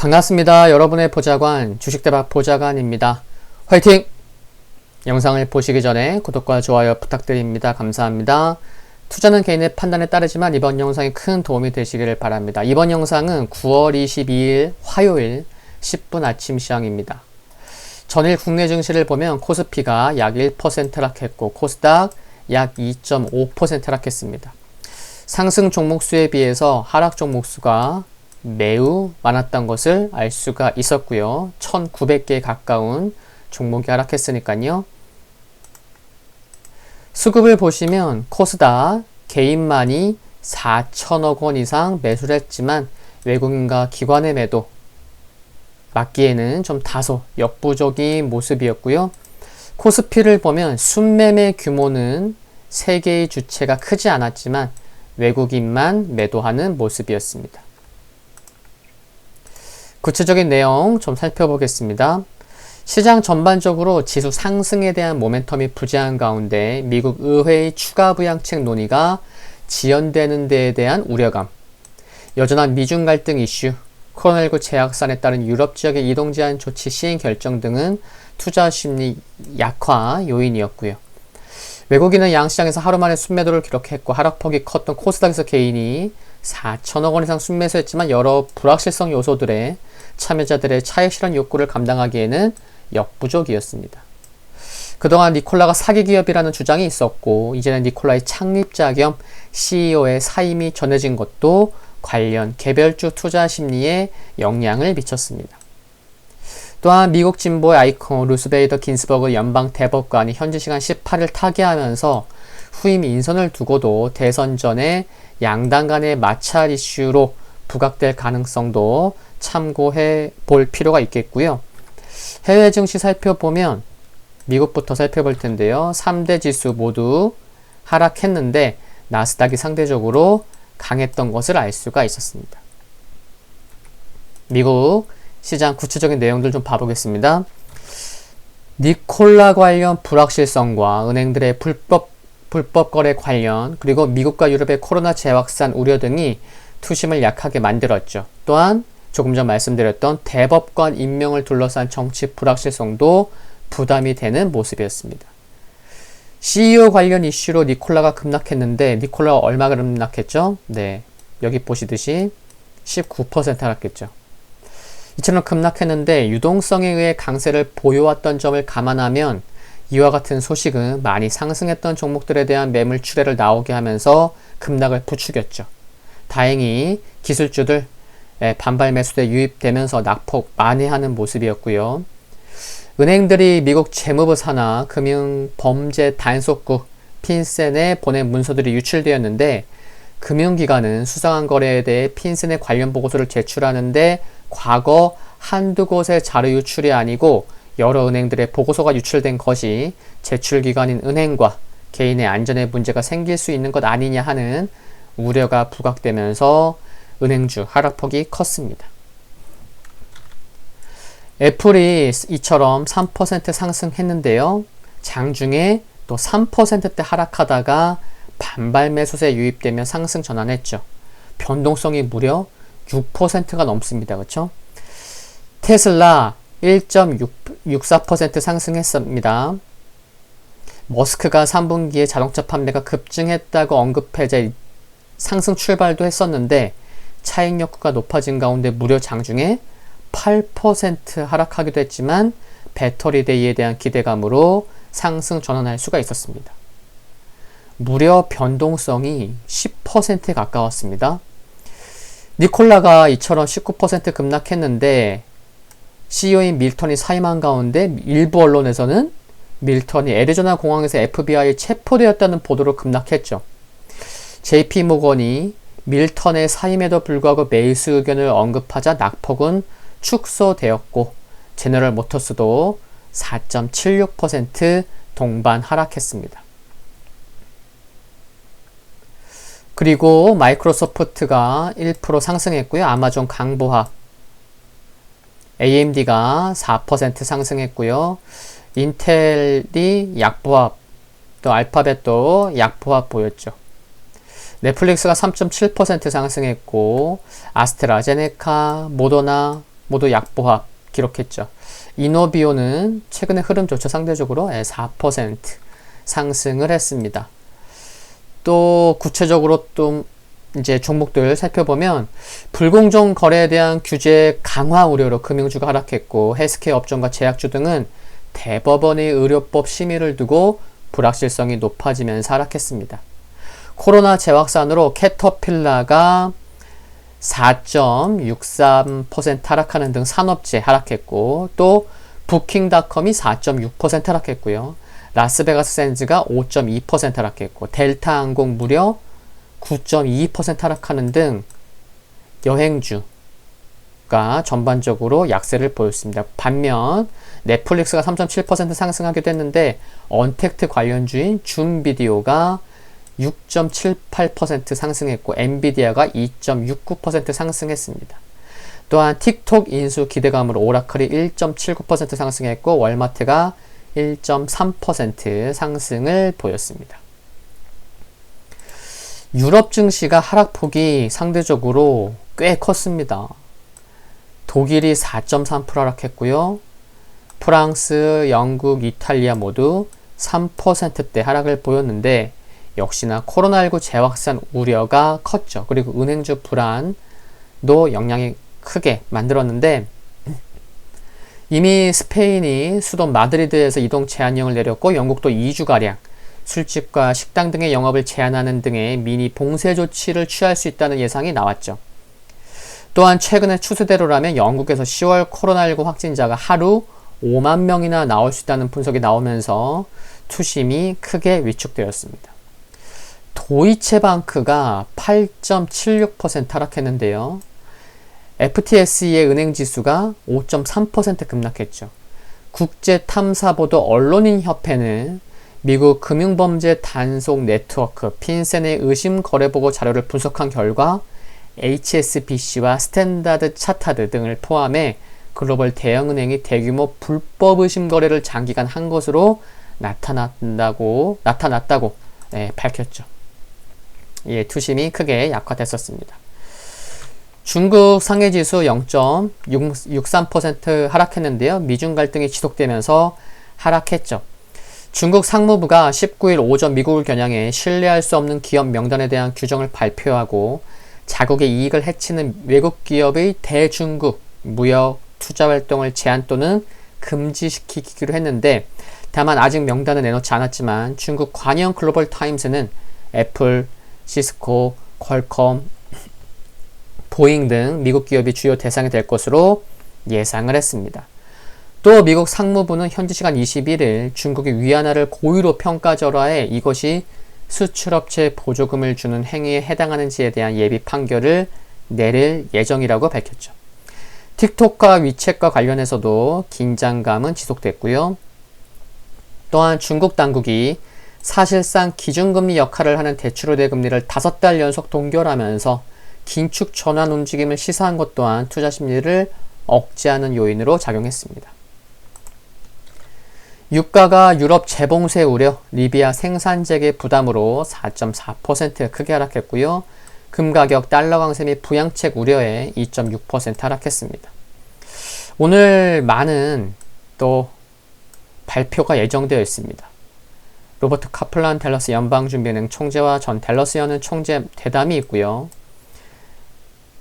반갑습니다. 여러분의 보좌관 주식대박 보좌관입니다. 화이팅! 영상을 보시기 전에 구독과 좋아요 부탁드립니다. 감사합니다. 투자는 개인의 판단에 따르지만 이번 영상이 큰 도움이 되시기를 바랍니다. 이번 영상은 9월 22일 화요일 10분 아침 시황입니다. 전일 국내 증시를 보면 코스피가 약 1% 하락했고 코스닥 약 2.5% 하락했습니다. 상승 종목수에 비해서 하락 종목수가 매우 많았던 것을 알 수가 있었고요. 1900개에 가까운 종목이 하락했으니까요. 수급을 보시면 코스닥 개인만이 4천억 원 이상 매수를 했지만 외국인과 기관의 매도 맞기에는 좀 다소 역부족인 모습이었고요. 코스피를 보면 순매매 규모는 3개의 주체가 크지 않았지만 외국인만 매도하는 모습이었습니다. 구체적인 내용 좀 살펴보겠습니다. 시장 전반적으로 지수 상승에 대한 모멘텀이 부재한 가운데 미국 의회의 추가 부양책 논의가 지연되는 데에 대한 우려감, 여전한 미중 갈등 이슈, 코로나19 재확산에 따른 유럽 지역의 이동 제한 조치 시행 결정 등은 투자 심리 약화 요인이었고요. 외국인은 양시장에서 하루 만에 순매도를 기록했고 하락폭이 컸던 코스닥에서 개인이 4천억 원 이상 순매수했지만 여러 불확실성 요소들에 참여자들의 차익 실현 욕구를 감당하기에는 역부족이었습니다. 그동안 니콜라가 사기 기업이라는 주장이 있었고 이제는 니콜라의 창립자 겸 CEO의 사임이 전해진 것도 관련 개별주 투자 심리에 영향을 미쳤습니다. 또한 미국 진보의 아이콘 루스 베이더 긴스버그 연방 대법관이 현지 시간 18일 타계하면서 후임 인선을 두고도 대선 전에 양당 간의 마찰 이슈로 부각될 가능성도 참고해 볼 필요가 있겠고요. 해외 증시 살펴보면 미국부터 살펴볼 텐데요. 3대 지수 모두 하락했는데 나스닥이 상대적으로 강했던 것을 알 수가 있었습니다. 미국 시장 구체적인 내용들 좀 봐보겠습니다. 니콜라 관련 불확실성과 은행들의 불법 거래 관련 그리고 미국과 유럽의 코로나 재확산 우려 등이 투심을 약하게 만들었죠. 또한 조금 전 말씀드렸던 대법관 임명을 둘러싼 정치 불확실성도 부담이 되는 모습이었습니다. CEO 관련 이슈로 니콜라가 급락했는데 니콜라가 얼마 급락했죠? 네, 여기 보시듯이 19% 하락했죠. 이처럼 급락했는데 유동성에 의해 강세를 보여왔던 점을 감안하면 이와 같은 소식은 많이 상승했던 종목들에 대한 매물 출회를 나오게 하면서 급락을 부추겼죠. 다행히 기술주들 반발 매수대 유입되면서 낙폭 만회하는 모습이었고요. 은행들이 미국 재무부 산하 금융범죄 단속국 핀센에 보낸 문서들이 유출되었는데 금융기관은 수상한 거래에 대해 핀센의 관련 보고서를 제출하는데 과거 한두 곳의 자료 유출이 아니고 여러 은행들의 보고서가 유출된 것이 제출기관인 은행과 개인의 안전에 문제가 생길 수 있는 것 아니냐 하는 우려가 부각되면서 은행주 하락폭이 컸습니다. 애플이 이처럼 3% 상승했는데요. 장중에 또 3%대 하락하다가 반발 매수세 유입되며 상승 전환했죠. 변동성이 무려 6%가 넘습니다. 그렇죠? 테슬라 1.64% 상승했습니다. 머스크가 3분기에 자동차 판매가 급증했다고 언급해 상승 출발도 했었는데 차익 욕구가 높아진 가운데 무려 장중에 8% 하락하기도 했지만 배터리 데이에 대한 기대감으로 상승 전환할 수가 있었습니다. 무려 변동성이 10%에 가까웠습니다. 니콜라가 이처럼 19% 급락했는데 CEO인 밀턴이 사임한 가운데 일부 언론에서는 밀턴이 애리조나 공항에서 FBI에 체포되었다는 보도로 급락했죠. JP모건이 밀턴의 사임에도 불구하고 매수 의견을 언급하자 낙폭은 축소되었고 제너럴 모터스도 4.76% 동반 하락했습니다. 그리고 마이크로소프트가 1% 상승했고요. 아마존 강보합, AMD가 4% 상승했고요. 인텔이 약보합, 또 알파벳도 약보합 보였죠. 넷플릭스가 3.7% 상승했고 아스트라제네카, 모더나, 모두 약보합 기록했죠. 이노비오는 최근에 흐름조차 상대적으로 4% 상승을 했습니다. 또 구체적으로 또 이제 종목들 살펴보면 불공정 거래에 대한 규제 강화 우려로 금융주가 하락했고, 헬스케어 업종과 제약주 등은 대법원의 의료법 심의를 두고 불확실성이 높아지면서 하락했습니다. 코로나 재확산으로 캐터필라가 4.63% 하락하는 등 산업재 하락했고, 또 부킹닷컴이 4.6% 하락했고요. 라스베가스 샌즈가 5.2% 하락했고, 델타항공 무려 9.22% 하락하는 등 여행주가 전반적으로 약세를 보였습니다. 반면 넷플릭스가 3.7% 상승하기도 했는데, 언택트 관련주인 줌비디오가 6.78% 상승했고, 엔비디아가 2.69% 상승했습니다. 또한 틱톡 인수 기대감으로 오라클이 1.79% 상승했고, 월마트가 1.3% 상승을 보였습니다. 유럽 증시가 하락폭이 상대적으로 꽤 컸습니다. 독일이 4.3% 하락했고요. 프랑스, 영국, 이탈리아 모두 3%대 하락을 보였는데, 역시나 코로나19 재확산 우려가 컸죠. 그리고 은행주 불안도 영향이 크게 만들었는데, 이미 스페인이 수도 마드리드에서 이동 제한령을 내렸고, 영국도 2주가량 술집과 식당 등의 영업을 제한하는 등의 미니 봉쇄 조치를 취할 수 있다는 예상이 나왔죠. 또한 최근의 추세대로라면 영국에서 10월 코로나19 확진자가 하루 5만 명이나 나올 수 있다는 분석이 나오면서 투심이 크게 위축되었습니다. 도이체방크가 8.76% 하락했는데요. FTSE의 은행지수가 5.3% 급락했죠. 국제탐사보도 언론인협회는 미국 금융범죄 단속 네트워크 핀센의 의심 거래보고 자료를 분석한 결과 HSBC와 스탠다드 차타드 등을 포함해 글로벌 대형은행이 대규모 불법 의심 거래를 장기간 한 것으로 나타났다고 밝혔죠. 투심이 크게 약화됐었습니다. 중국 상해지수 0.63% 하락했는데요. 미중 갈등이 지속되면서 하락했죠. 중국 상무부가 19일 오전 미국을 겨냥해 신뢰할 수 없는 기업 명단에 대한 규정을 발표하고, 자국의 이익을 해치는 외국 기업의 대중국 무역 투자 활동을 제한 또는 금지시키기로 했는데, 다만 아직 명단을 내놓지 않았지만 중국 관영 글로벌 타임스는 애플, 시스코, 퀄컴, 보잉 등 미국 기업이 주요 대상이 될 것으로 예상을 했습니다. 또 미국 상무부는 현지 시간 21일 중국이 위안화를 고의로 평가절하해 이것이 수출업체에 보조금을 주는 행위에 해당하는지에 대한 예비 판결을 내릴 예정이라고 밝혔죠. 틱톡과 위챗과 관련해서도 긴장감은 지속됐고요. 또한 중국 당국이 사실상 기준금리 역할을 하는 대출우대 금리를 5달 연속 동결하면서 긴축 전환 움직임을 시사한 것 또한 투자 심리를 억제하는 요인으로 작용했습니다. 유가가 유럽 재봉쇄 우려, 리비아 생산재개 부담으로 4.4% 크게 하락했고요. 금 가격, 달러 강세 및 부양책 우려에 2.6% 하락했습니다. 오늘 많은 또 발표가 예정되어 있습니다. 로버트 카플란 댈러스 연방준비은행 총재와 전 댈러스 여는 총재 대담이 있고요.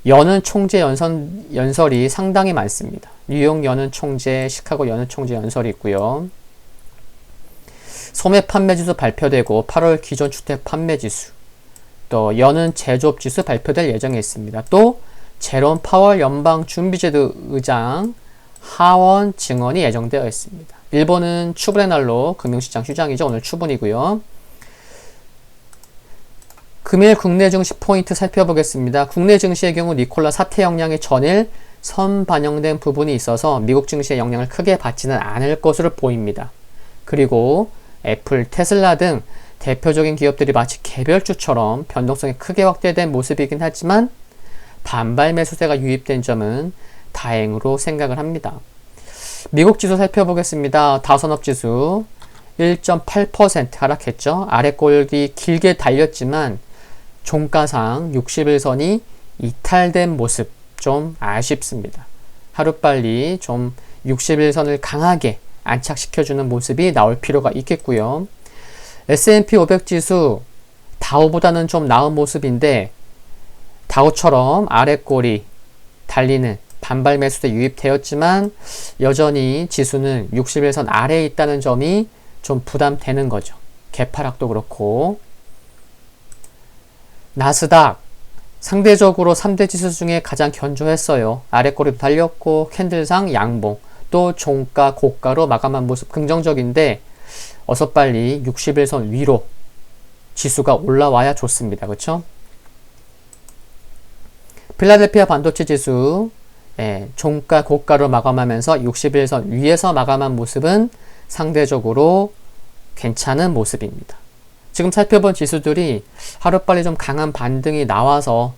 여는 총재 연설이 상당히 많습니다. 뉴욕 여는 총재, 시카고 여는 총재 연설이 있고요. 소매 판매지수 발표되고 8월 기존 주택 판매지수, 또 여는 제조업지수 발표될 예정에 있습니다. 또 제롬 파월 연방준비제도 의장 하원 증언이 예정되어 있습니다. 일본은 추분의 날로 금융시장 휴장이죠. 오늘 추분이고요. 금일 국내 증시 포인트 살펴보겠습니다. 국내 증시의 경우 니콜라 사태 영향이 전일 선반영된 부분이 있어서 미국 증시의 영향을 크게 받지는 않을 것으로 보입니다. 그리고 애플, 테슬라 등 대표적인 기업들이 마치 개별주처럼 변동성이 크게 확대된 모습이긴 하지만 반발 매수세가 유입된 점은 다행으로 생각을 합니다. 미국 지수 살펴보겠습니다. 다우선업지수 1.8% 하락했죠. 아래 골이 길게 달렸지만 종가상 60일선이 이탈된 모습 좀 아쉽습니다. 하루빨리 좀 60일선을 강하게 안착시켜주는 모습이 나올 필요가 있겠고요. S&P 500 지수 다우보다는 좀 나은 모습인데 다우처럼 아랫꼬리 달리는 반발 매수대 유입되었지만 여전히 지수는 60일선 아래에 있다는 점이 좀 부담되는 거죠. 개파락도 그렇고. 나스닥 상대적으로 3대 지수 중에 가장 견조했어요. 아랫꼬리도 달렸고 캔들상 양봉, 또 종가 고가로 마감한 모습 긍정적인데 어서 빨리 60일선 위로 지수가 올라와야 좋습니다. 그렇죠? 필라델피아 반도체 지수 종가 고가로 마감하면서 60일선 위에서 마감한 모습은 상대적으로 괜찮은 모습입니다. 지금 살펴본 지수들이 하루빨리 좀 강한 반등이 나와서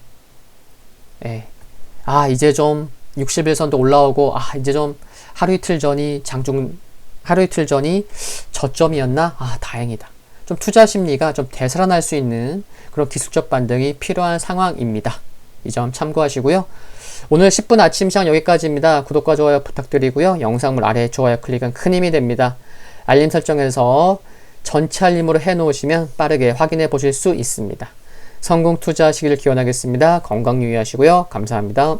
이제 좀 60일선도 올라오고 이제 좀 하루 이틀 전이 저점이었나? 다행이다. 좀 투자 심리가 좀 되살아날 수 있는 그런 기술적 반등이 필요한 상황입니다. 이 점 참고하시고요. 오늘 10분 아침 시장 여기까지입니다. 구독과 좋아요 부탁드리고요. 영상물 아래 좋아요 클릭은 큰 힘이 됩니다. 알림 설정에서 전체 알림으로 해놓으시면 빠르게 확인해 보실 수 있습니다. 성공 투자하시기를 기원하겠습니다. 건강 유의하시고요. 감사합니다.